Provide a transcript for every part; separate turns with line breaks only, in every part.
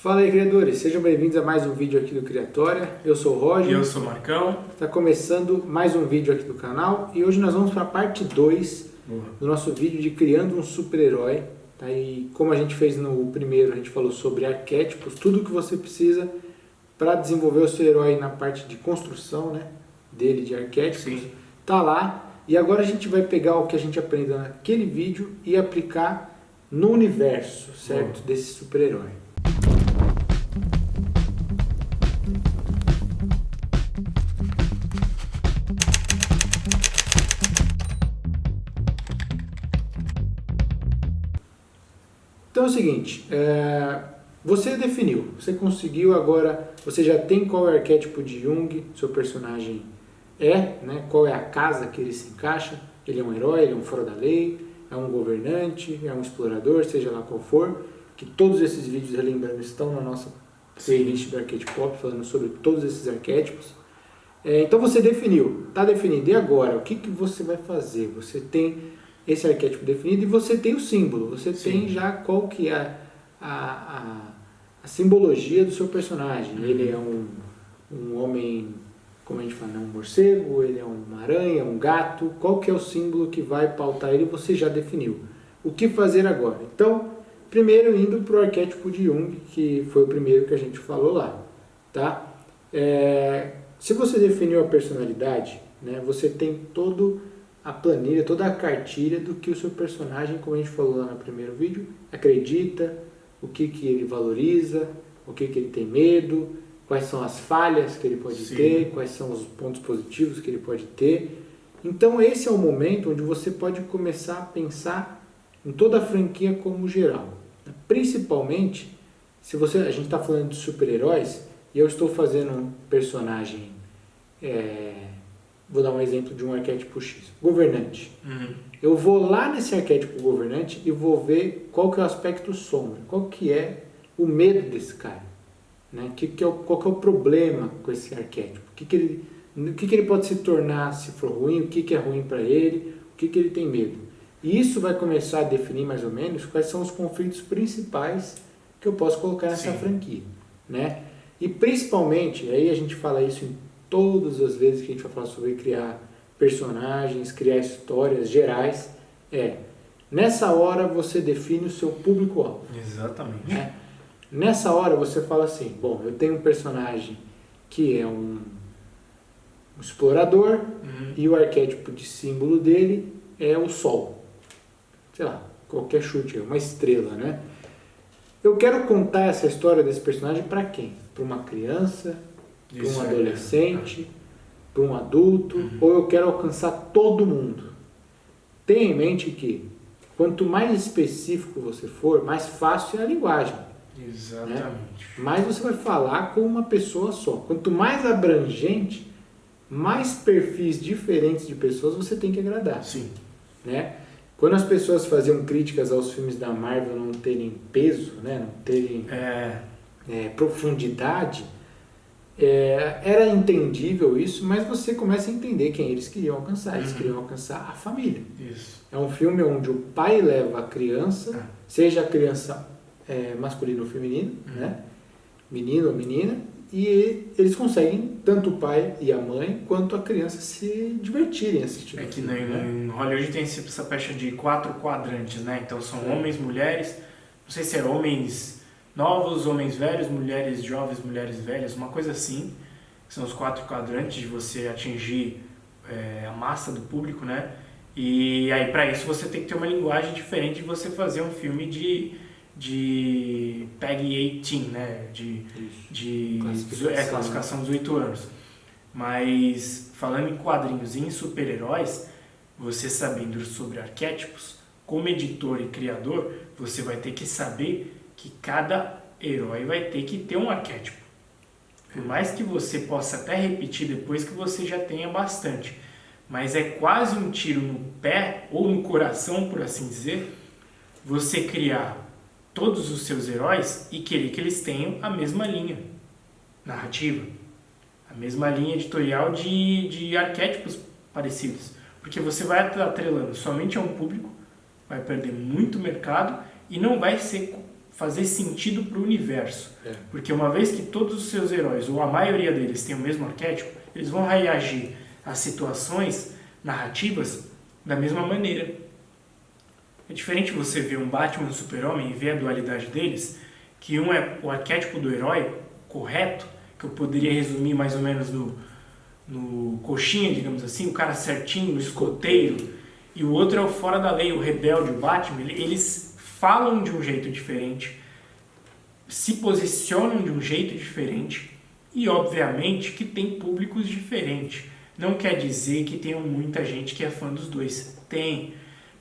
Fala aí, criadores! Sejam bem-vindos a mais um vídeo aqui do Criatória. Eu sou o Roger.
E eu sou o Marcão.
Está começando mais um vídeo aqui do canal e hoje nós vamos para a parte 2 do nosso vídeo de criando um super-herói. Tá? E como a gente fez no primeiro, a gente falou sobre arquétipos, tudo que você precisa para desenvolver o seu herói na parte de construção, né, dele, de arquétipos. Tá lá. E agora a gente vai pegar o que a gente aprendeu naquele vídeo e aplicar no universo, certo? Desse super-herói. Então é o seguinte, você definiu, você conseguiu agora, você já tem qual é o arquétipo de Jung, seu personagem né? Qual é a casa que ele se encaixa, ele é um herói, ele é um fora da lei, é um governante, é um explorador, seja lá qual for, que todos esses vídeos, relembrando, estão na nossa playlist do Arquétipo Pop, falando sobre todos esses arquétipos. Então você definiu, está definido, e agora, o que você vai fazer? Você tem esse arquétipo definido e você tem o símbolo, você tem já qual que é a simbologia do seu personagem. Ele é um homem, como a gente fala, um morcego, ele é uma aranha, um gato, qual que é o símbolo que vai pautar ele, você já definiu. O que fazer agora? Então, primeiro indo para o arquétipo de Jung, que foi o primeiro que a gente falou lá. Tá? Se você definiu a personalidade, né, você tem todo a planilha, toda a cartilha do que o seu personagem, como a gente falou lá no primeiro vídeo, acredita, o que ele valoriza, o que ele tem medo, quais são as falhas que ele pode ter, quais são os pontos positivos que ele pode ter. Então esse é o momento onde você pode começar a pensar em toda a franquia como geral. Principalmente, a gente está falando de super-heróis, e eu estou fazendo um personagem... Vou dar um exemplo de um arquétipo X. Governante. Eu vou lá nesse arquétipo governante e vou ver qual que é o aspecto sombra. Qual que é o medo desse cara. Né? Qual que é o problema com esse arquétipo. O que ele pode se tornar se for ruim. O que é ruim para ele. O que ele tem medo. E isso vai começar a definir mais ou menos quais são os conflitos principais que eu posso colocar nessa franquia. Né? E principalmente, aí a gente fala isso em todas as vezes que a gente vai falar sobre criar personagens, criar histórias gerais, nessa hora você define o seu público-alvo.
Exatamente.
Né? Nessa hora você fala assim, bom, eu tenho um personagem que é um explorador e o arquétipo de símbolo dele é o sol. Sei lá, qualquer chute, uma estrela, né? Eu quero contar essa história desse personagem para quem? Para uma criança, para um adolescente, para um adulto, ou eu quero alcançar todo mundo. Tenha em mente que quanto mais específico você for, mais fácil é a linguagem.
Exatamente.
Né? Mais você vai falar com uma pessoa só. Quanto mais abrangente, mais perfis diferentes de pessoas você tem que agradar.
Sim.
Né? Quando as pessoas faziam críticas aos filmes da Marvel não terem peso, né? Não terem profundidade, era entendível isso, mas você começa a entender quem eles queriam alcançar. Eles queriam alcançar a família.
Isso.
É um filme onde o pai leva a criança, seja a criança masculina ou feminina, né? Menino ou menina, e eles conseguem, tanto o pai e a mãe, quanto a criança se divertirem assistindo.
Que em Hollywood tem essa pecha de 4 quadrantes, né? Então são homens, mulheres, não sei se é homens novos, homens velhos, mulheres jovens, mulheres velhas, uma coisa assim, que são os 4 quadrantes de você atingir a massa do público, né? E aí para isso você tem que ter uma linguagem diferente de você fazer um filme de PEGI 18, né? De classificação dos 8 anos. Mas falando em quadrinhos e em super-heróis, você sabendo sobre arquétipos, como editor e criador, você vai ter que saber que cada herói vai ter que ter um arquétipo. Por mais que você possa até repetir depois que você já tenha bastante. Mas é quase um tiro no pé, ou no coração, por assim dizer, você criar todos os seus heróis e querer que eles tenham a mesma linha narrativa, a mesma linha editorial de arquétipos parecidos. Porque você vai atrelando somente a um público, vai perder muito mercado e não vai ser fazer sentido para o universo.
É.
Porque uma vez que todos os seus heróis, ou a maioria deles, têm o mesmo arquétipo, eles vão reagir às situações narrativas da mesma maneira. É diferente você ver um Batman e um Super-Homem e ver a dualidade deles, que um é o arquétipo do herói correto, que eu poderia resumir mais ou menos no coxinha, digamos assim, o cara certinho, o escoteiro, e o outro é o fora da lei, o rebelde, o Batman. Eles falam de um jeito diferente, se posicionam de um jeito diferente e, obviamente, que tem públicos diferentes. Não quer dizer que tenha muita gente que é fã dos dois. Tem.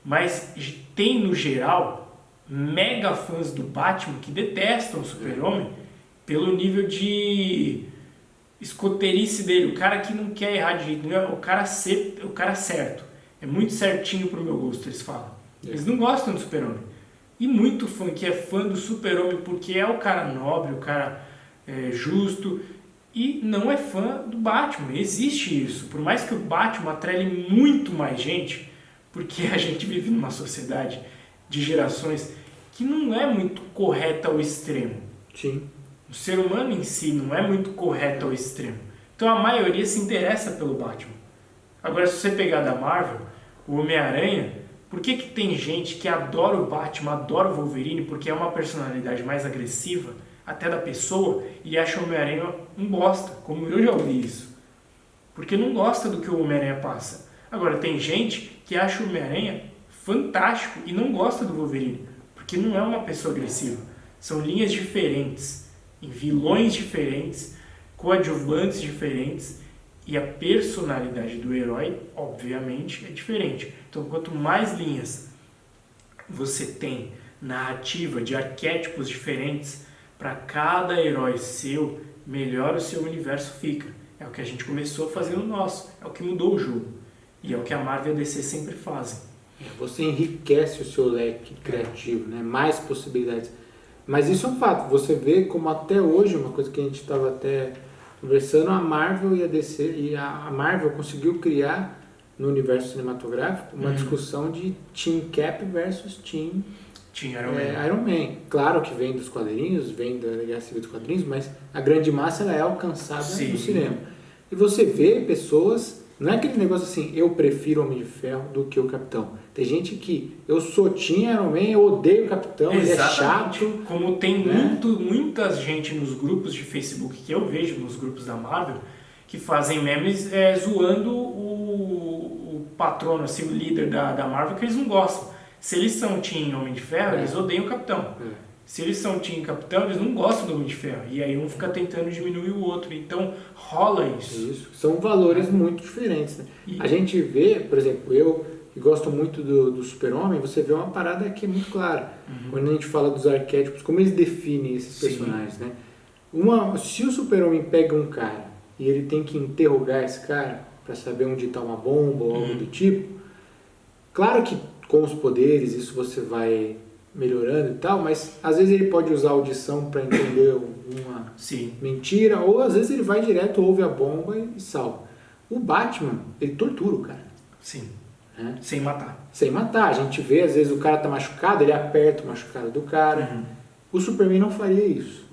Mas tem, no geral, mega fãs do Batman que detestam o Super-Homem pelo nível de escoteirice dele. O cara que não quer errar de jeito nenhum, o cara certo. É muito certinho pro meu gosto, eles falam. Eles não gostam do Super-Homem. E muito fã que é fã do Super-Homem porque é o cara nobre, o cara justo, e não é fã do Batman. Existe isso. Por mais que o Batman atrele muito mais gente, porque a gente vive numa sociedade de gerações que não é muito correta ao extremo.
Sim.
O ser humano em si não é muito correto ao extremo. Então a maioria se interessa pelo Batman. Agora, se você pegar da Marvel, o Homem-Aranha, por que tem gente que adora o Batman, adora o Wolverine, porque é uma personalidade mais agressiva, até da pessoa, e acha o Homem-Aranha um bosta, como eu já ouvi isso. Porque não gosta do que o Homem-Aranha passa. Agora, tem gente que acha o Homem-Aranha fantástico e não gosta do Wolverine, porque não é uma pessoa agressiva. São linhas diferentes, em vilões diferentes, coadjuvantes diferentes, e a personalidade do herói, obviamente, é diferente. Então, quanto mais linhas você tem narrativa de arquétipos diferentes para cada herói seu, melhor o seu universo fica. É o que a gente começou a fazer no nosso, é o que mudou o jogo. E é o que a Marvel e a DC sempre fazem.
Você enriquece o seu leque criativo, né? Mais possibilidades. Mas isso é um fato. Você vê como até hoje, uma coisa que a gente estava até conversando, a Marvel e a DC, e a Marvel conseguiu criar no universo cinematográfico uma discussão de Team Cap versus Team Iron Man. Claro que vem dos quadrinhos, vem da Guerra Civil dos quadrinhos, mas a grande massa ela é alcançada no cinema. E você vê pessoas, não é aquele negócio assim, eu prefiro o Homem de Ferro do que o Capitão. Tem gente que, eu sou Team Iron Man, eu odeio o Capitão, ele é chato.
Como tem muita gente nos grupos de Facebook, que eu vejo nos grupos da Marvel, que fazem memes zoando o patrono, assim, o líder da Marvel, que eles não gostam. Se eles são Team Homem de Ferro, eles odeiam o Capitão. Se eles são Team Capitão, eles não gostam do Homem de Ferro. E aí um fica tentando diminuir o outro. Então rola isso.
São valores muito diferentes. Né? A gente vê, por exemplo, eu que gosto muito do Super-Homem, você vê uma parada que é muito clara. Quando a gente fala dos arquétipos, como eles definem esses personagens. Né? Se o Super-Homem pega um cara e ele tem que interrogar esse cara para saber onde está uma bomba ou algo do tipo, claro que com os poderes isso você vai melhorando e tal, mas às vezes ele pode usar a audição para entender uma mentira, ou às vezes ele vai direto, ouve a bomba e salva. O Batman, ele tortura o cara.
Sim.
Né?
Sem matar.
Sem matar. A gente vê, às vezes o cara tá machucado, ele aperta o machucado do cara. O Superman não faria isso.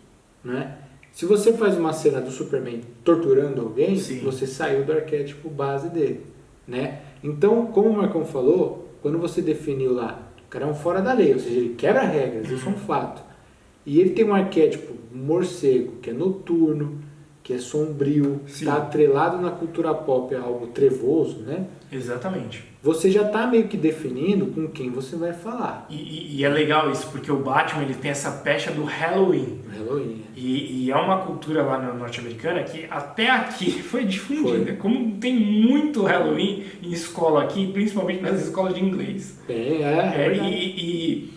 Né? Se você faz uma cena do Superman torturando alguém, você saiu do arquétipo base dele. Né? Então, como o Marcão falou, quando você definiu lá, o cara é um fora da lei, ou seja, ele quebra regras, isso é um fato. E ele tem um arquétipo morcego, que é noturno, que é sombrio, está atrelado na cultura pop a algo trevoso, né?
Exatamente.
Você já está meio que definindo com quem você vai falar.
E é legal isso, porque o Batman ele tem essa pecha do Halloween. E é uma cultura lá na norte-americana que até aqui foi difundida. Como tem muito Halloween em escola aqui, principalmente nas escolas de inglês. E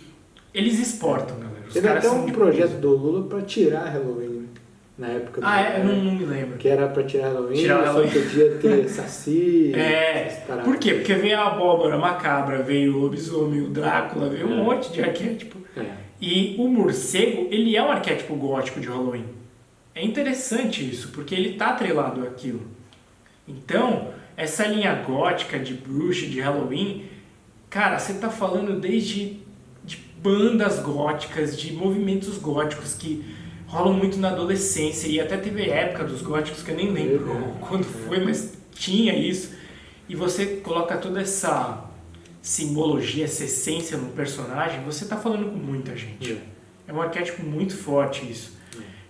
eles exportam, galera.
Teve até um projeto do Lula para tirar Halloween na época.
Eu não me lembro.
Que era para tirar Halloween, só podia ter saci.
Por quê? Porque veio a abóbora macabra, veio o lobisomem, o Drácula, veio um monte de arquétipo. E o morcego, ele é um arquétipo gótico de Halloween. É interessante isso, porque ele está atrelado àquilo. Então, essa linha gótica de bruxa, de Halloween, cara, você está falando desde bandas góticas, de movimentos góticos que rolam muito na adolescência, e até teve época dos góticos que eu nem lembro quando foi, mas tinha isso, e você coloca toda essa simbologia, essa essência no personagem, você está falando com muita gente. É um arquétipo muito forte isso,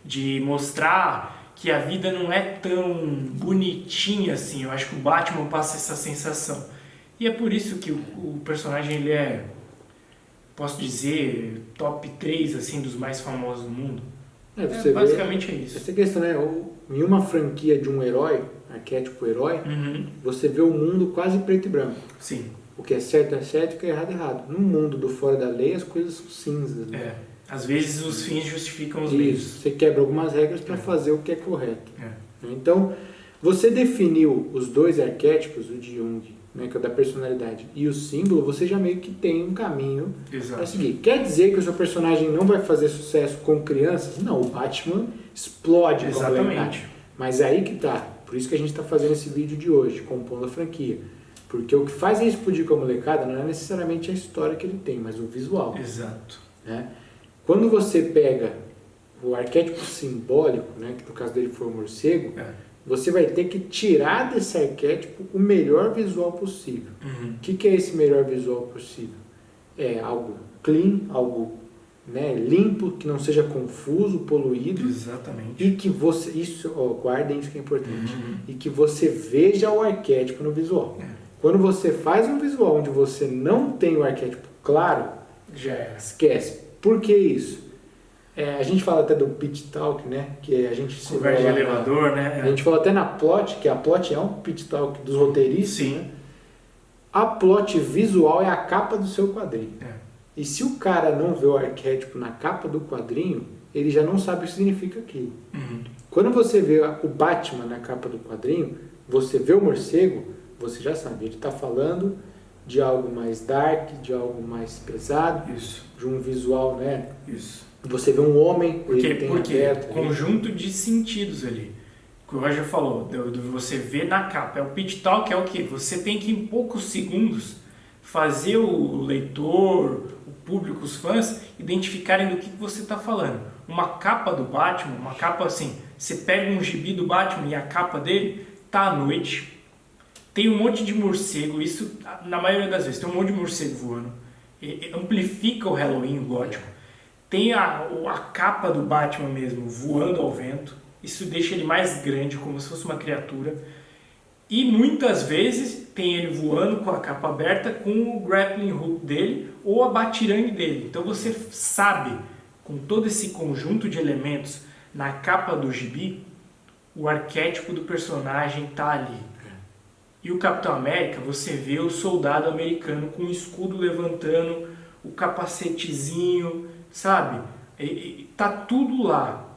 de mostrar que a vida não é tão bonitinha assim. Eu acho que o Batman passa essa sensação. E é por isso que o personagem, ele é, posso dizer, top 3 assim, dos mais famosos do mundo. Basicamente é isso.
Essa questão, né? Em uma franquia de um herói, arquétipo herói, você vê o mundo quase preto e branco.
Sim.
O que é certo, o que é errado. No mundo do fora da lei, as coisas são cinzas. Né?
Às vezes os fins justificam os meios.
Você quebra algumas regras para fazer o que é correto. Então, você definiu os 2 arquétipos, o de Jung, né, que é o da personalidade, e o símbolo, você já meio que tem um caminho para seguir. Quer dizer que o seu personagem não vai fazer sucesso com crianças? Não, o Batman explode com a molecada. Mas é aí que tá. Por isso que a gente está fazendo esse vídeo de hoje, compondo a franquia. Porque o que faz ele explodir com a molecada não é necessariamente a história que ele tem, mas o visual.
Exato.
Né? Quando você pega o arquétipo simbólico, né, que no caso dele foi o morcego, você vai ter que tirar desse arquétipo o melhor visual possível. O que é esse melhor visual possível? É algo clean, algo, né, limpo, que não seja confuso, poluído.
Exatamente.
E que você, guardem isso que é importante, e que você veja o arquétipo no visual. Quando você faz um visual onde você não tem o arquétipo claro,
já
esquece. Por que isso? A gente fala até do pitch talk, né? Que a gente
conversa de elevador, né?
A gente falou até na plot, que a plot é um pitch talk dos roteiristas.
Sim.
Né? A plot visual é a capa do seu quadrinho. E se o cara não vê o arquétipo na capa do quadrinho, ele já não sabe o que significa aquilo. Quando você vê o Batman na capa do quadrinho, você vê o morcego, você já sabe, ele está falando de algo mais dark, de algo mais pesado, de um visual, né? Você vê um homem, ele tem aberto.
Conjunto de sentidos ali. O que o Roger falou, você vê na capa. É o pitch talk, é o quê? Você tem que, em poucos segundos, fazer o leitor, o público, os fãs, identificarem do que você está falando. Uma capa do Batman, uma capa assim, você pega um gibi do Batman e a capa dele tá à noite, tem um monte de morcego, isso na maioria das vezes, tem um monte de morcego voando, amplifica o Halloween gótico. Tem a capa do Batman mesmo voando ao vento, isso deixa ele mais grande, como se fosse uma criatura. E muitas vezes tem ele voando com a capa aberta com o grappling hook dele ou a batirangue dele. Então você sabe, com todo esse conjunto de elementos na capa do gibi, o arquétipo do personagem está ali. E o Capitão América, você vê o soldado americano com o escudo levantando, o capacetezinho, sabe? Tá tudo lá.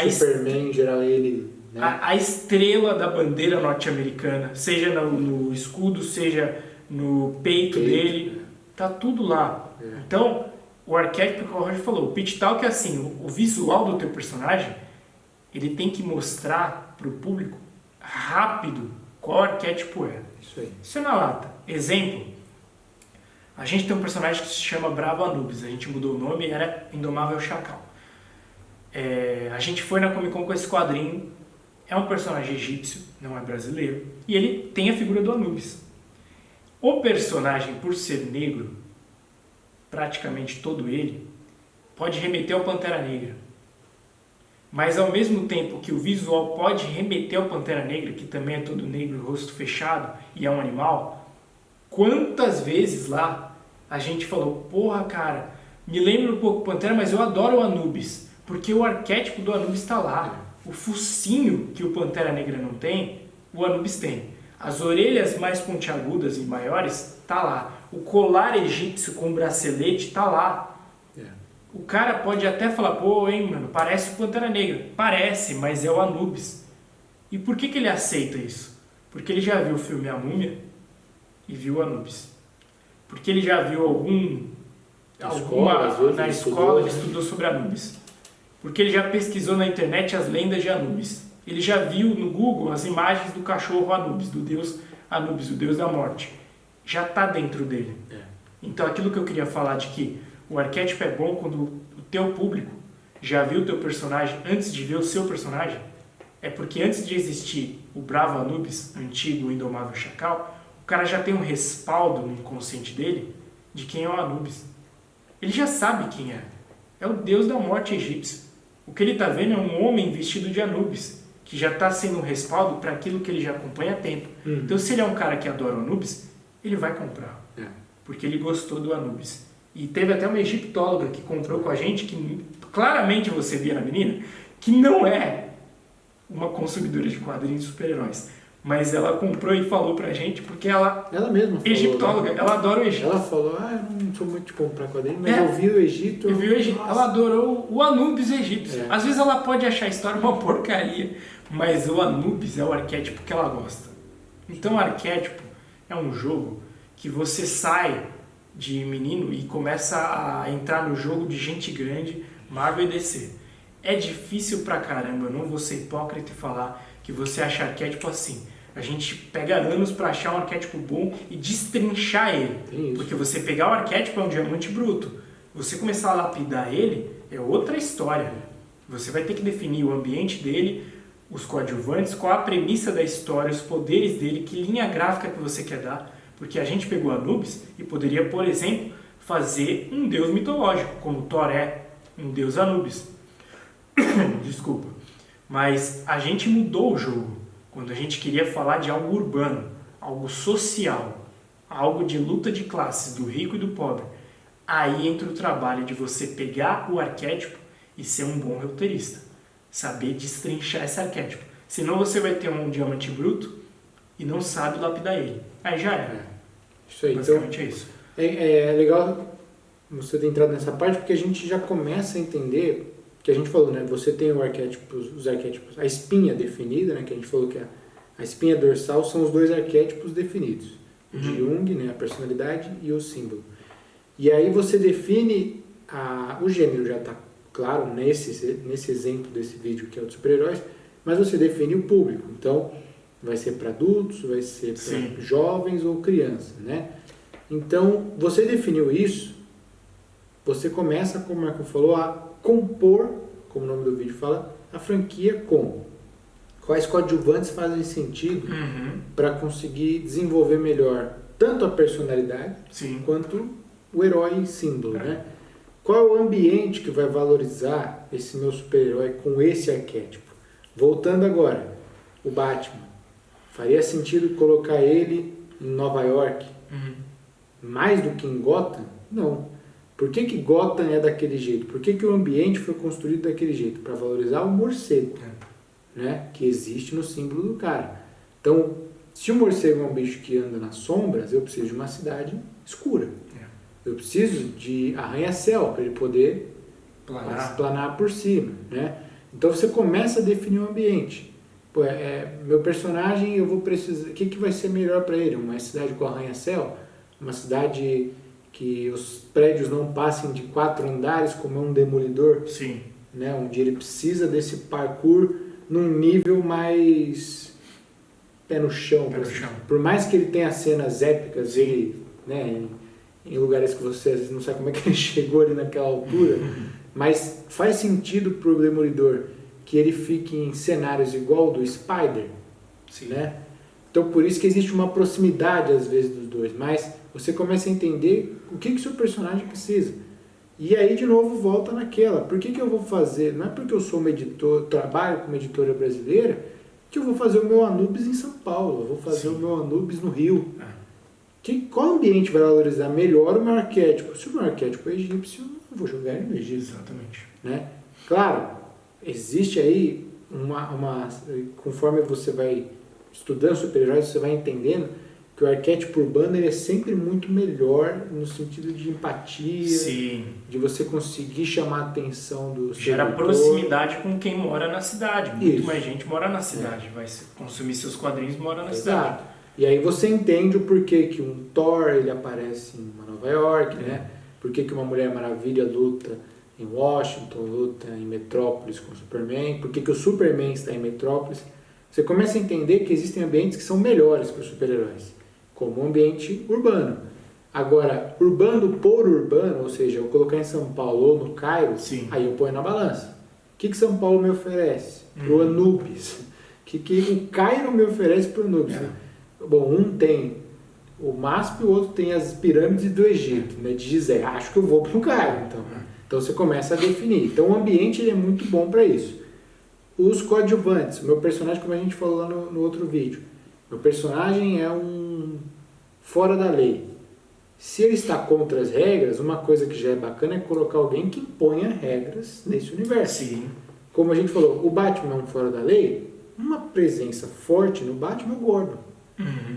Superman, em geral, ele... Né?
A estrela da bandeira norte-americana, seja no escudo, seja no peito dele, tá tudo lá. Então, o arquétipo que o Roger falou, o pitch talk é assim, o visual do teu personagem, ele tem que mostrar para o público rápido qual arquétipo é.
Isso aí.
Isso é na lata. Exemplo, a gente tem um personagem que se chama Bravo Anubis, a gente mudou o nome, era Indomável Chacal. A gente foi na Comic Con com esse quadrinho, é um personagem egípcio, não é brasileiro, e ele tem a figura do Anubis. O personagem, por ser negro, praticamente todo ele, pode remeter ao Pantera Negra. Mas ao mesmo tempo que o visual pode remeter ao Pantera Negra, que também é todo negro, rosto fechado e é um animal, quantas vezes lá a gente falou, porra cara, me lembra um pouco Pantera, mas eu adoro o Anubis, porque o arquétipo do Anubis está lá. O focinho que o Pantera Negra não tem, o Anubis tem. As orelhas mais pontiagudas e maiores, tá lá. O colar egípcio com bracelete, tá lá. O cara pode até falar, pô, hein, mano, parece o Pantera Negra. Parece, mas é o Anubis. E por que ele aceita isso? Porque ele já viu o filme A Múmia e viu o Anubis. Porque ele já viu na escola ele estudou sobre Anubis. Porque ele já pesquisou na internet as lendas de Anubis. Ele já viu no Google as imagens do cachorro Anubis, do deus Anubis, o deus da morte. Já está dentro dele. Então aquilo que eu queria falar de que O arquétipo é bom quando o teu público já viu o teu personagem antes de ver o seu personagem. É porque antes de existir o Bravo Anubis, antigo Indomável Chacal, o cara já tem um respaldo no inconsciente dele de quem é o Anubis. Ele já sabe quem é. É o deus da morte egípcio. O que ele está vendo é um homem vestido de Anubis, que já está sendo um respaldo para aquilo que ele já acompanha há tempo. Então, se ele é um cara que adora o Anubis, ele vai comprar. Porque ele gostou do Anubis. E teve até uma egiptóloga que comprou com a gente, que claramente você via na menina, que não é uma consumidora de quadrinhos de super-heróis. Mas ela comprou e falou pra gente, porque ela
mesma falou,
egiptóloga, ela adora o Egito.
Ela falou, eu não sou muito de comprar quadrinhos, mas eu vi o Egito.
Eu vi o Egito. Ela adorou o Anubis egípcio. Às vezes ela pode achar a história uma porcaria, mas o Anubis é o arquétipo que ela gosta. Então, o arquétipo é um jogo que você sai de menino e começa a entrar no jogo de gente grande, Marvel e DC. É difícil pra caramba, eu não vou ser hipócrita e falar que você acha arquétipo assim. A gente pega anos pra achar um arquétipo bom e destrinchar ele. Porque você pegar o arquétipo é um diamante bruto. Você começar a lapidar ele é outra história. Você vai ter que definir o ambiente dele, os coadjuvantes, qual a premissa da história, os poderes dele, que linha gráfica que você quer dar. Porque a gente pegou Anubis e poderia, por exemplo, fazer um deus mitológico, como Thor é um deus Anubis. Desculpa. Mas a gente mudou o jogo quando a gente queria falar de algo urbano, algo social, algo de luta de classes, do rico e do pobre. Aí entra o trabalho de você pegar o arquétipo e ser um bom roteirista. Saber destrinchar esse arquétipo. Senão você vai ter um diamante bruto e não sabe lapidar ele. Aí já era.
Isso aí.
Basicamente
então,
é isso.
É legal você ter entrado nessa parte, porque a gente já começa a entender que a gente falou, né? Você tem o arquétipo, os arquétipos, a espinha definida, né? Que a gente falou que a espinha dorsal são os dois arquétipos definidos. O de Jung, né? A personalidade e o símbolo. E aí você define o gênero, já está claro nesse exemplo desse vídeo que é o de super-heróis, mas você define o público. Então, vai ser para adultos, vai ser para jovens ou crianças, né? Então, você definiu isso, você começa, como o Marco falou, a compor, como o nome do vídeo fala, a franquia com quais coadjuvantes fazem sentido para conseguir desenvolver melhor tanto a personalidade quanto o herói símbolo, né? Qual é o ambiente que vai valorizar esse meu super-herói com esse arquétipo? Voltando agora, o Batman. Faria sentido colocar ele em Nova York mais do que em Gotham? Não. Por que Gotham é daquele jeito? Por que o ambiente foi construído daquele jeito? Para valorizar o morcego, né? Que existe no símbolo do cara. Então, se o morcego é um bicho que anda nas sombras, eu preciso de uma cidade escura. Eu preciso de arranha-céu para ele poder planar por cima, né? Então você começa a definir o ambiente. Pô, meu personagem, eu vou precisar... O que vai ser melhor para ele? Uma cidade com arranha-céu? Uma cidade que os prédios não passem de 4 andares, como é um demolidor?
Sim.
Né? Onde ele precisa desse parkour num nível mais pé no chão. Por mais que ele tenha cenas épicas, ele, né, em lugares que você às vezes não sabe como é que ele chegou ali naquela altura, mas faz sentido para o demolidor que ele fique em cenários igual ao do Spider, né? Então por isso que existe uma proximidade às vezes dos dois, mas você começa a entender o que o seu personagem precisa. E aí de novo volta naquela, por que eu vou fazer, não é porque eu sou um editor, trabalho como editora brasileira, que eu vou fazer o meu Anubis em São Paulo, eu vou fazer o meu Anubis no Rio. Qual ambiente vai valorizar melhor o meu arquétipo? Se o meu arquétipo é egípcio, eu vou jogar ele no Egito.
Exatamente.
Né? Claro, existe aí conforme você vai estudando super-heróis, você vai entendendo que o arquétipo urbano ele é sempre muito melhor no sentido de empatia, de você conseguir chamar a atenção do
gera
leitor.
Proximidade com quem mora na cidade. Muito mais gente mora na cidade, vai consumir seus quadrinhos e mora na cidade.
E aí você entende o porquê que um Thor ele aparece em Nova York, né? Por que uma Mulher Maravilha luta em Washington, luta em Metrópolis com o Superman, por que o Superman está em Metrópolis. Você começa a entender que existem ambientes que são melhores para os super-heróis, como o ambiente urbano. Agora, urbano por urbano, ou seja, eu colocar em São Paulo ou no Cairo,
Sim.
aí eu ponho na balança. O que São Paulo me oferece para o Anubis? O que o Cairo me oferece para o Anubis? Bom, um tem o MASP e o outro tem as pirâmides do Egito, né, de Gizé. Acho que eu vou para o Cairo, então. Então você começa a definir. Então o ambiente ele é muito bom para isso. Os coadjuvantes, o meu personagem, como a gente falou lá no outro vídeo, meu personagem é um fora da lei. Se ele está contra as regras, uma coisa que já é bacana é colocar alguém que imponha regras nesse universo.
Sim.
Como a gente falou, o Batman é um fora da lei, uma presença forte no Batman é o Gordon,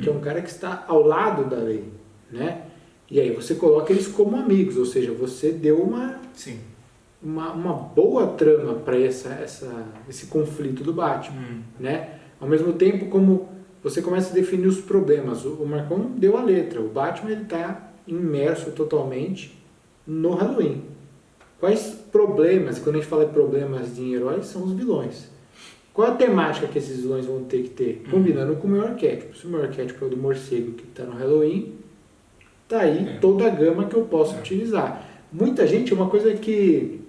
que é um cara que está ao lado da lei, né? E aí você coloca eles como amigos, ou seja, você deu uma boa trama para esse conflito do Batman, né? Ao mesmo tempo, como você começa a definir os problemas, o Marcon deu a letra, o Batman ele está imerso totalmente no Halloween. Quais problemas, quando a gente fala de problemas de heróis, são os vilões. Qual a temática que esses vilões vão ter que ter? Combinando com o meu arquétipo. Se o meu arquétipo é o do morcego que está no Halloween, tá aí toda a gama que eu posso utilizar. Muita gente, uma coisa que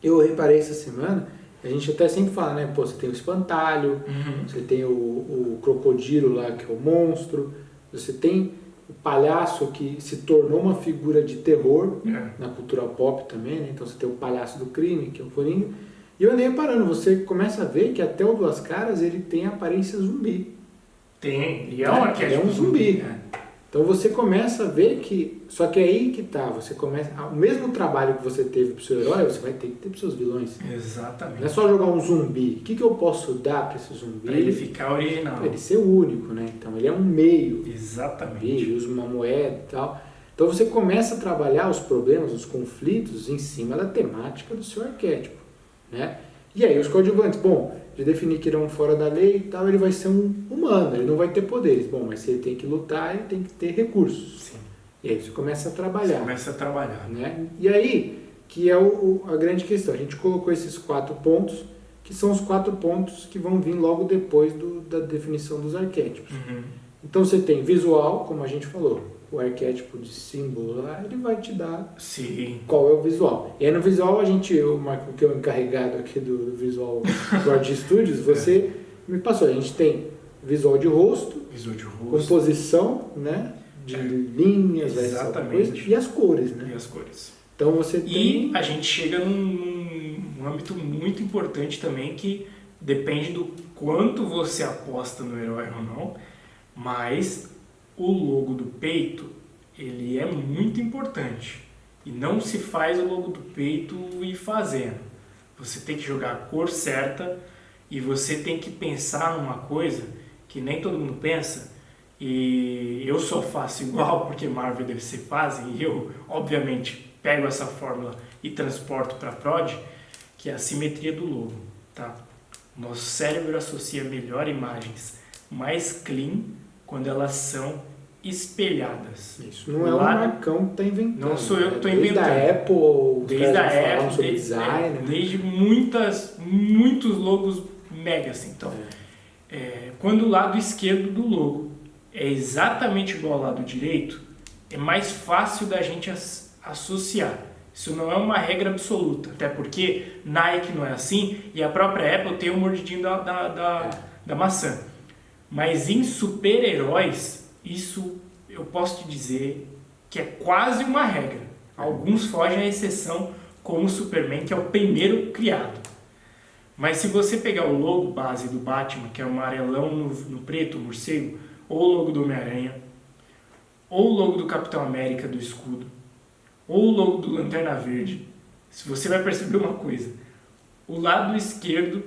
eu reparei essa semana, a gente até sempre fala, né? Pô, você tem o espantalho, você tem o crocodilo lá, que é o monstro, você tem o palhaço que se tornou uma figura de terror na cultura pop também, né? Então você tem o palhaço do crime, que é o Coringa. E eu andei reparando, você começa a ver que até o Duas Caras ele tem aparência zumbi.
Tem, e é um arquétipo.
É um zumbi. Então você começa a ver que... Só que é aí que tá, você começa... O mesmo trabalho que você teve pro seu herói, você vai ter que ter pros seus vilões.
Exatamente.
Não é só jogar um zumbi. O que eu posso dar para esse zumbi?
Para ele ficar original.
Para ele ser único, né? Então ele é um meio.
Exatamente.
Ele usa uma moeda e tal. Então você começa a trabalhar os problemas, os conflitos em cima da temática do seu arquétipo, né? E aí os coadjuvantes, bom, de definir que ele é um fora da lei e tal, ele vai ser um humano, ele não vai ter poderes. Bom, mas se ele tem que lutar, ele tem que ter recursos.
Sim.
E aí você começa a trabalhar. Né? E aí, que é a grande questão. A gente colocou esses 4 pontos, que são os 4 pontos que vão vir logo depois da definição dos arquétipos. Então você tem visual, como a gente falou, o arquétipo de símbolo lá, ele vai te dar qual é o visual. E aí no visual, o Marco, que é o encarregado aqui do visual do Art Studios, você me passou. A gente tem visual de rosto, composição, né? De linhas,
exatamente.
E as cores, né?
E as cores.
Então você tem...
E a gente chega num âmbito muito importante também, que depende do quanto você aposta no herói ou não, mas o logo do peito, ele é muito importante. E não se faz o logo do peito e fazendo. Você tem que jogar a cor certa e você tem que pensar numa coisa que nem todo mundo pensa. E eu só faço igual porque Marvel e DC fazem, e eu, obviamente, pego essa fórmula e transporto para a Prod, que é a simetria do logo. Tá? Nosso cérebro associa melhor imagens mais clean quando elas são espelhadas.
Isso não é o Marcão que está inventando.
Não sou eu que estou inventando.
Desde a Apple, sobre design.
Desde muitos logos mega assim. Então, quando o lado esquerdo do logo é exatamente igual ao lado direito, é mais fácil da gente associar. Isso não é uma regra absoluta, até porque Nike não é assim e a própria Apple tem o mordidinho da maçã. Mas em super-heróis, isso eu posso te dizer que é quase uma regra. Alguns fogem à exceção, como o Superman, que é o primeiro criado. Mas se você pegar o logo base do Batman, que é o amarelão no preto, o morcego, ou o logo do Homem-Aranha, ou o logo do Capitão América, do escudo, ou o logo do Lanterna Verde, você vai perceber uma coisa. O lado esquerdo,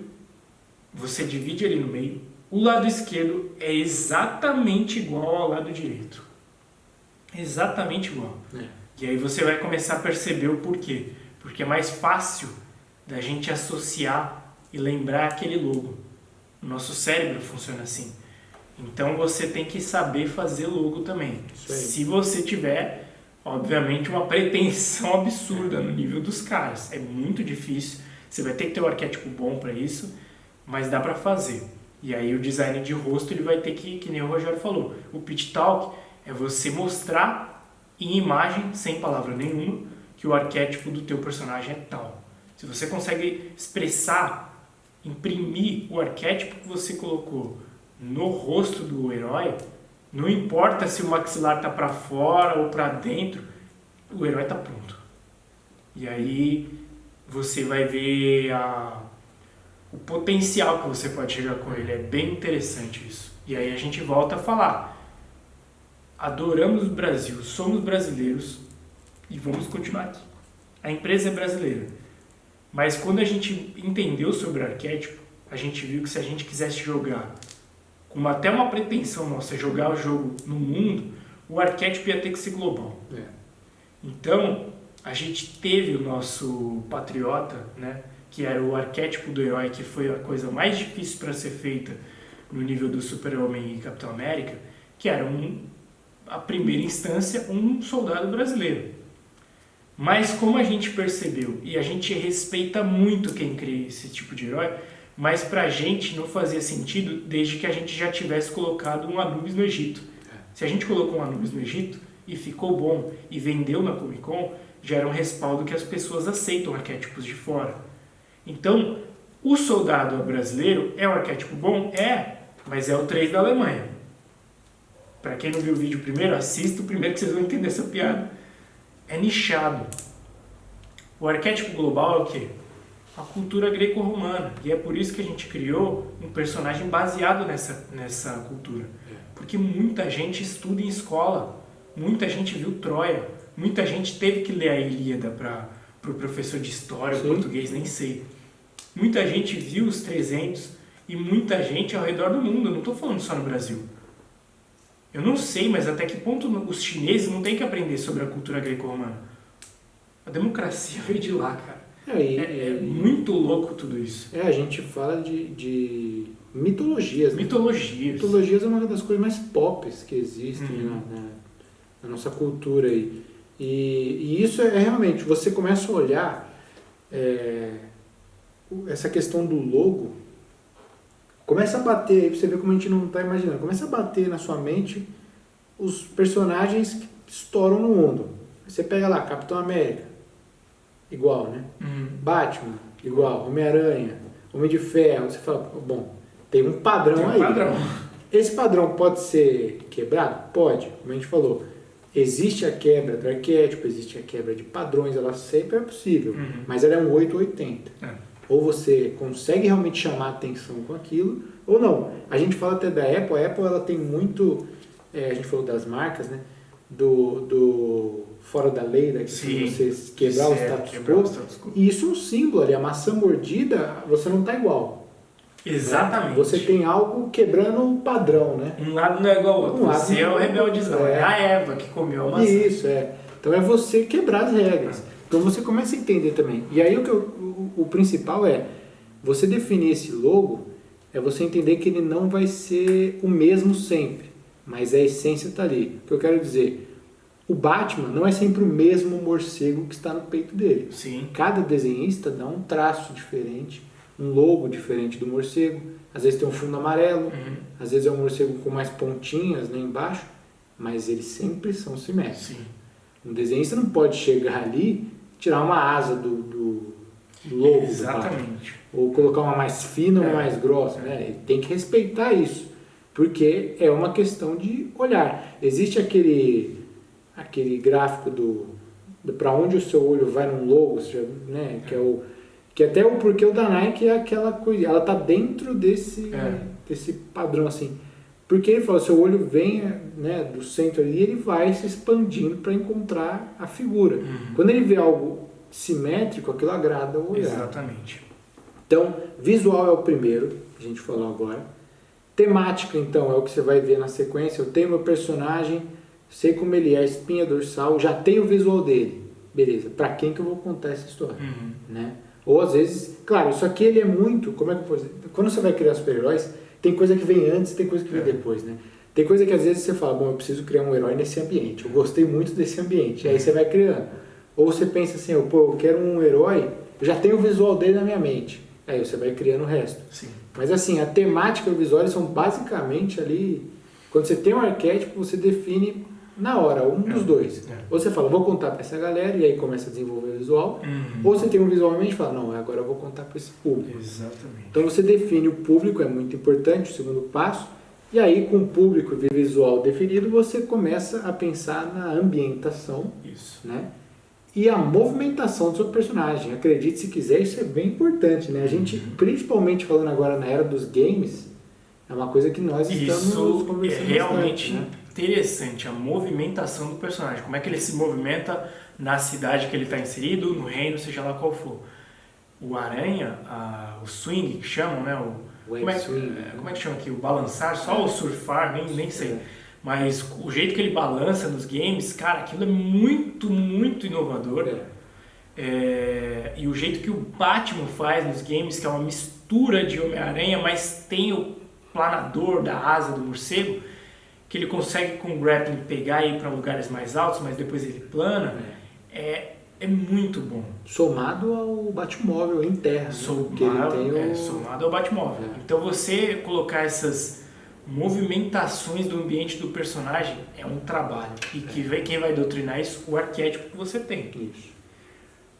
você divide ele no meio, o lado esquerdo é exatamente igual ao lado direito. Exatamente igual. E aí você vai começar a perceber o porquê. Porque é mais fácil da gente associar e lembrar aquele logo. O nosso cérebro funciona assim. Então você tem que saber fazer logo também. Se você tiver, obviamente, uma pretensão absurda no nível dos caras. É muito difícil. Você vai ter que ter um arquétipo bom para isso, mas dá para fazer. E aí o design de rosto ele vai ter que nem o Rogério falou, o pitch talk é você mostrar em imagem, sem palavra nenhuma, que o arquétipo do teu personagem é tal. Se você consegue expressar, imprimir o arquétipo que você colocou no rosto do herói, não importa se o maxilar está para fora ou para dentro, o herói está pronto. E aí você vai ver o potencial que você pode chegar com ele. É bem interessante isso. E aí a gente volta a falar. Adoramos o Brasil, somos brasileiros e vamos continuar aqui. A empresa é brasileira. Mas quando a gente entendeu sobre o arquétipo, a gente viu que se a gente quisesse jogar com até uma pretensão nossa, jogar o jogo no mundo, o arquétipo ia ter que ser global. Então, a gente teve o nosso patriota, né, que era o arquétipo do herói, que foi a coisa mais difícil para ser feita no nível do Super-Homem e Capitão América, que era a primeira instância, um soldado brasileiro. Mas como a gente percebeu, e a gente respeita muito quem cria esse tipo de herói, mas pra gente não fazia sentido desde que a gente já tivesse colocado um Anubis no Egito. Se a gente colocou um Anubis no Egito e ficou bom e vendeu na Comic Con, já era um respaldo que as pessoas aceitam arquétipos de fora. Então, o soldado brasileiro é um arquétipo bom? É, mas é o 3 da Alemanha. Pra quem não viu o vídeo primeiro, assista o primeiro que vocês vão entender essa piada. É nichado. O arquétipo global é o quê? A cultura greco-romana. E é por isso que a gente criou um personagem baseado nessa cultura. Porque muita gente estuda em escola. Muita gente viu Troia. Muita gente teve que ler a Ilíada para o professor de história, ou português, nem sei. Muita gente viu os 300 e muita gente ao redor do mundo. Eu não estou falando só no Brasil. Eu não sei, mas até que ponto os chineses não têm que aprender sobre a cultura greco-romana? A democracia veio de lá, cara. É muito louco tudo isso.
A gente fala de mitologias. Né?
Mitologias
é uma das coisas mais pop que existem na nossa cultura aí. E isso é realmente, você começa a olhar essa questão do logo, começa a bater, aí você vê como a gente não está imaginando, começa a bater na sua mente os personagens que estouram no mundo. Você pega lá, Capitão América, igual, né? Batman, igual, Homem-Aranha, Homem de Ferro, você fala, bom, tem um padrão aí. Esse padrão pode ser quebrado? Pode, como a gente falou. Existe a quebra do arquétipo, existe a quebra de padrões, ela sempre é possível, mas ela é um 880. Ou você consegue realmente chamar a atenção com aquilo, ou não. A gente fala até da Apple, a Apple ela tem muito, a gente falou das marcas, né? Do fora da lei, né? Se você quebrar o status quo, e isso é um símbolo ali, a maçã mordida, você não está igual.
Exatamente.
Né? Você tem algo quebrando o padrão, né?
Um lado não é igual ao outro. Você é o rebeldezão, é a Eva que comeu a maçã.
Isso, Então é você quebrar as regras. Então você começa a entender também. E aí o principal é, você definir esse logo, é você entender que ele não vai ser o mesmo sempre, mas a essência está ali. O que eu quero dizer, o Batman não é sempre o mesmo morcego que está no peito dele.
Sim.
Cada desenhista dá um traço diferente, um logo diferente do morcego. Às vezes tem um fundo amarelo, às vezes é um morcego com mais pontinhas, né, embaixo, mas eles sempre são simétricos.
Sim.
Um desenhista não pode chegar ali, tirar uma asa do logo.
Exatamente.
Ou colocar uma mais fina ou uma mais grossa. Né? Ele tem que respeitar isso, porque é uma questão de olhar. Existe aquele gráfico para onde o seu olho vai num logo, né? Que até o porquê o da Nike é aquela coisa, ela está dentro desse padrão assim. Porque ele fala, seu olho vem, né, do centro ali, ele vai se expandindo para encontrar a figura. Quando ele vê algo simétrico, aquilo agrada o olhar.
Exatamente.
Então, visual é o primeiro, a gente falou agora. Temática, então, é o que você vai ver na sequência. Eu tenho meu personagem, sei como ele é, espinha dorsal, já tenho o visual dele. Beleza, para quem que eu vou contar essa história? Né? Ou às vezes, claro, isso aqui ele é muito, como é que eu posso dizer? Quando você vai criar super-heróis, tem coisa que vem antes, tem coisa que vem depois, né? Tem coisa que às vezes você fala, bom, eu preciso criar um herói nesse ambiente, eu gostei muito desse ambiente, aí você vai criando. Ou você pensa assim, eu quero um herói, eu já tenho o visual dele na minha mente, aí você vai criando o resto.
Sim.
Mas assim, a temática e o visual são basicamente ali, quando você tem um arquétipo, você define na hora, um dos dois. Ou você fala, vou contar para essa galera, e aí começa a desenvolver o visual. Ou você tem um visual em mente e fala, não, agora eu vou contar para esse público.
Exatamente.
Então você define o público, é muito importante, o segundo passo. E aí, com o público e visual definido, você começa a pensar na ambientação.
Isso.
Né? E a movimentação do seu personagem. Acredite se quiser, isso é bem importante. Né? A gente, principalmente falando agora na era dos games, é uma coisa que nós estamos conversando
Isso é realmente
bastante, né?
interessante, a movimentação do personagem. Como é que ele se movimenta na cidade que ele está inserido, no reino, seja lá qual for. O aranha, o swing, que chamam, né? Como é que chama aqui? O balançar, só o surfar, nem sei. Mas o jeito que ele balança nos games, cara, aquilo é muito, muito inovador. E o jeito que o Batman faz nos games, que é uma mistura de Homem-Aranha, mas tem o planador da asa do morcego, que ele consegue com o grappling pegar e ir para lugares mais altos, mas depois ele plana, é muito bom.
Somado ao Batmóvel em terra.
Somado ao Batmóvel. Então você colocar essas movimentações do ambiente do personagem é um trabalho. E quem vai doutrinar isso? O arquétipo que você tem.
Isso.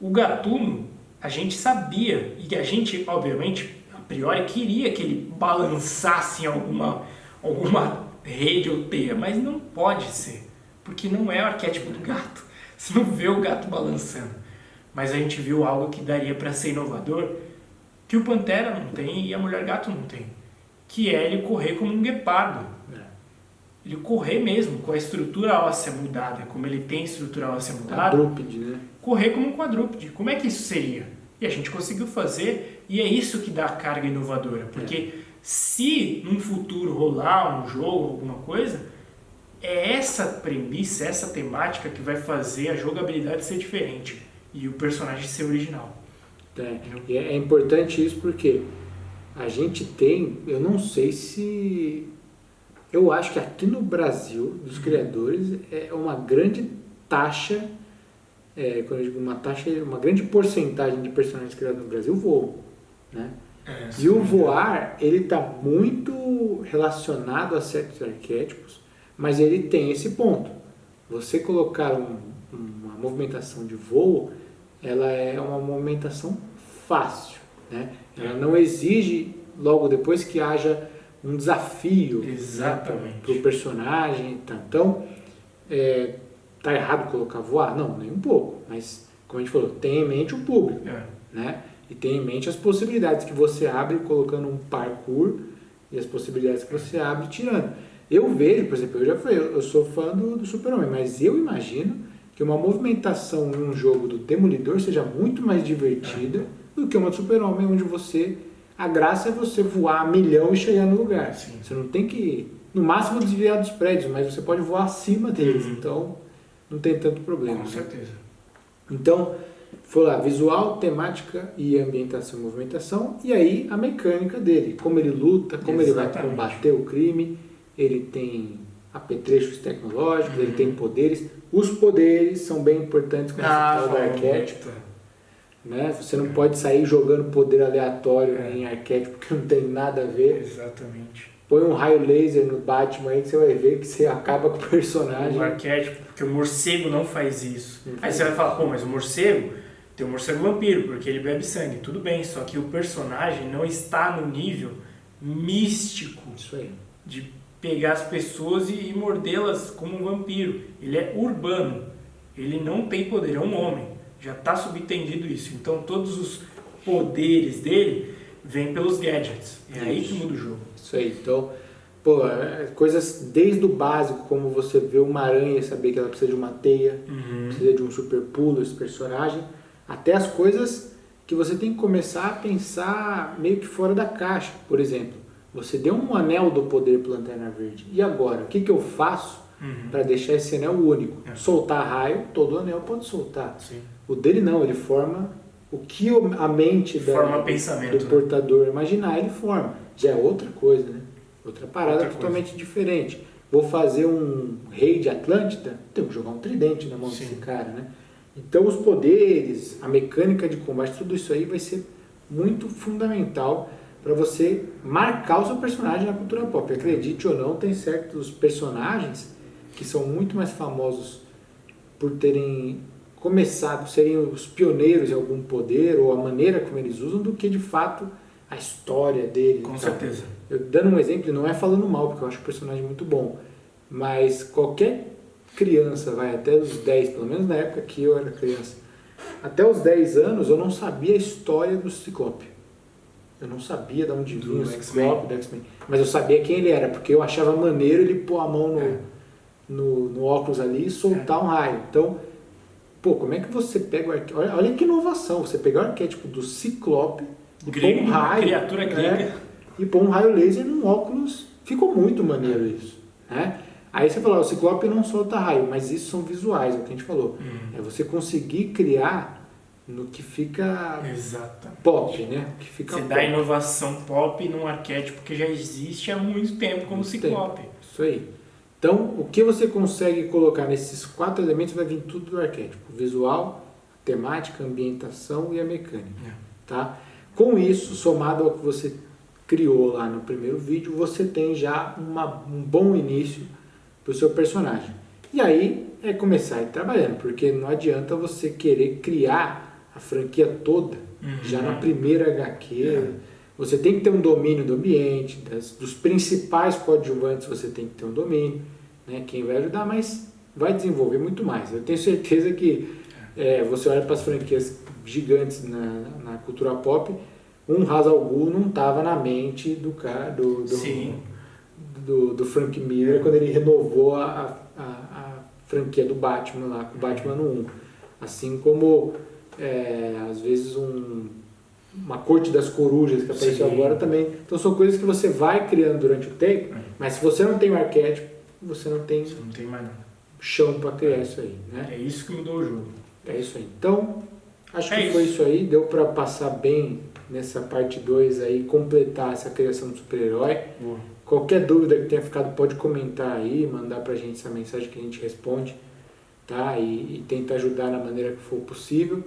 O Gatuno, a gente sabia, e a gente, obviamente, a priori, queria que ele balançasse em alguma rede ou teia, mas não pode ser, porque não é o arquétipo do gato. Você não vê o gato balançando. Mas a gente viu algo que daria para ser inovador, que o Pantera não tem e a Mulher Gato não tem, que é ele correr como um guepardo. Ele correr mesmo, com a estrutura óssea mudada, como ele tem estrutura óssea mudada.
Quadrúpede, né?
Correr como um quadrúpede. Como é que isso seria? E a gente conseguiu fazer, e é isso que dá a carga inovadora. Porque se num futuro rolar um jogo, alguma coisa, é essa premissa, essa temática que vai fazer a jogabilidade ser diferente e o personagem ser original.
E é importante isso porque a gente tem, eu não sei se... Eu acho que aqui no Brasil, dos criadores, é uma grande taxa, quando eu digo uma taxa, uma grande porcentagem de personagens criados no Brasil voam, né? E o voar, ele está muito relacionado a certos arquétipos, mas ele tem esse ponto. Você colocar uma movimentação de voo, ela é uma movimentação fácil, né? Ela não exige, logo depois, que haja um desafio para o personagem. Então, tá errado colocar voar? Não, nem um pouco. Mas, como a gente falou, tem em mente o público, né? E tem em mente as possibilidades que você abre colocando um parkour e as possibilidades que você abre tirando. Eu vejo, por exemplo, eu sou fã do Super-Homem, mas eu imagino que uma movimentação em um jogo do Demolidor seja muito mais divertida do que uma do Super-Homem, onde a graça é você voar a milhão e chegar no lugar.
Sim.
Você não tem que, no máximo, desviar dos prédios, mas você pode voar acima deles, então não tem tanto problema.
Com certeza.
Então, foi lá, visual, temática e ambientação e movimentação, e aí a mecânica dele, como ele luta, como ele vai combater o crime, ele tem apetrechos tecnológicos, ele tem poderes. Os poderes são bem importantes quando você fala do arquétipo. Né? Você não pode sair jogando poder aleatório em arquétipo que não tem nada a ver.
Exatamente.
Põe um raio laser no Batman aí que você vai ver que você acaba com o personagem.
O arquétipo, porque o morcego não faz isso. Aí você vai falar, pô, mas o morcego, tem o morcego vampiro, porque ele bebe sangue. Tudo bem, só que o personagem não está no nível místico.
Isso aí.
De pegar as pessoas e mordê-las como um vampiro. Ele é urbano. Ele não tem poder, é um homem. Já está subentendido isso. Então todos os poderes dele vêm pelos gadgets. É aí que muda o jogo.
Isso aí. Então, coisas desde o básico, como você vê uma aranha e saber que ela precisa de uma teia, precisa de um super pulo, esse personagem, até as coisas que você tem que começar a pensar meio que fora da caixa. Por exemplo, você deu um anel do poder para Lanterna Verde. E agora? O que eu faço para deixar esse anel único? Soltar raio, todo anel pode soltar.
Sim.
O dele não, ele forma o que a mente do portador imaginar, ele forma. Já é outra coisa, né? Outra parada totalmente diferente. Vou fazer um rei de Atlântida, tenho que jogar um tridente na mão desse cara, né? Então os poderes, a mecânica de combate, tudo isso aí vai ser muito fundamental para você marcar o seu personagem na cultura pop. Acredite ou não, tem certos personagens que são muito mais famosos por terem começado, serem os pioneiros em algum poder ou a maneira como eles usam, do que de fato a história dele.
Com certeza.
Eu, dando um exemplo, não é falando mal, porque eu acho o personagem muito bom, mas qualquer criança vai até os 10, pelo menos na época que eu era criança, até os 10 anos eu não sabia a história do Ciclope. Eu não sabia de onde vinha o Ciclope, do X-Men. Mas eu sabia quem ele era, porque eu achava maneiro ele pôr a mão no óculos ali e soltar um raio. Então, pô, como é que você pega o arquétipo? Olha que inovação, você pegar o arquétipo do Ciclope e pôr um raio.
Criatura grega.
E pôr um raio laser num óculos. Ficou muito maneiro isso, né? Aí você falou, o Ciclope não solta raio, mas isso são visuais, é o que a gente falou. É você conseguir criar no que fica pop, né? Que fica
você
pop.
dá inovação pop num arquétipo que já existe há muito tempo, como o Ciclope.
Isso aí. Então, o que você consegue colocar nesses 4 elementos vai vir tudo do arquétipo. O visual, a temática, a ambientação e a mecânica. Tá? Com isso, somado ao que você criou lá no primeiro vídeo, você tem já um bom início para o seu personagem. E aí é começar a ir trabalhando, porque não adianta você querer criar a franquia toda já na primeira HQ. Você tem que ter um domínio do ambiente, dos principais coadjuvantes você tem que ter um domínio, né? Quem vai ajudar, mas vai desenvolver muito mais. Eu tenho certeza que você olha para as franquias gigantes na cultura pop, Ra's al Ghul não estava na mente do cara, do Frank Miller quando ele renovou a franquia do Batman lá, com o Batman no 1. Assim como às vezes uma corte das corujas que apareceu agora também. Então são coisas que você vai criando durante o tempo, mas se você não tem o arquétipo, você não tem
mais nada.
Chão para criar isso aí, né?
É isso que mudou o jogo.
É isso aí. Então, acho que foi isso aí. Deu para passar bem nessa parte 2 aí, completar essa criação do super-herói. Qualquer dúvida que tenha ficado, pode comentar aí, mandar pra gente essa mensagem que a gente responde, tá? E tenta ajudar na maneira que for possível.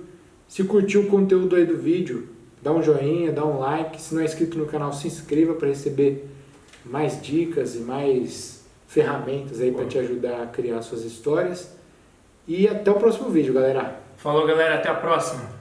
Se curtiu o conteúdo aí do vídeo, dá um joinha, dá um like. Se não é inscrito no canal, se inscreva para receber mais dicas e mais ferramentas aí para te ajudar a criar suas histórias. E até o próximo vídeo, galera.
Falou, galera. Até a próxima.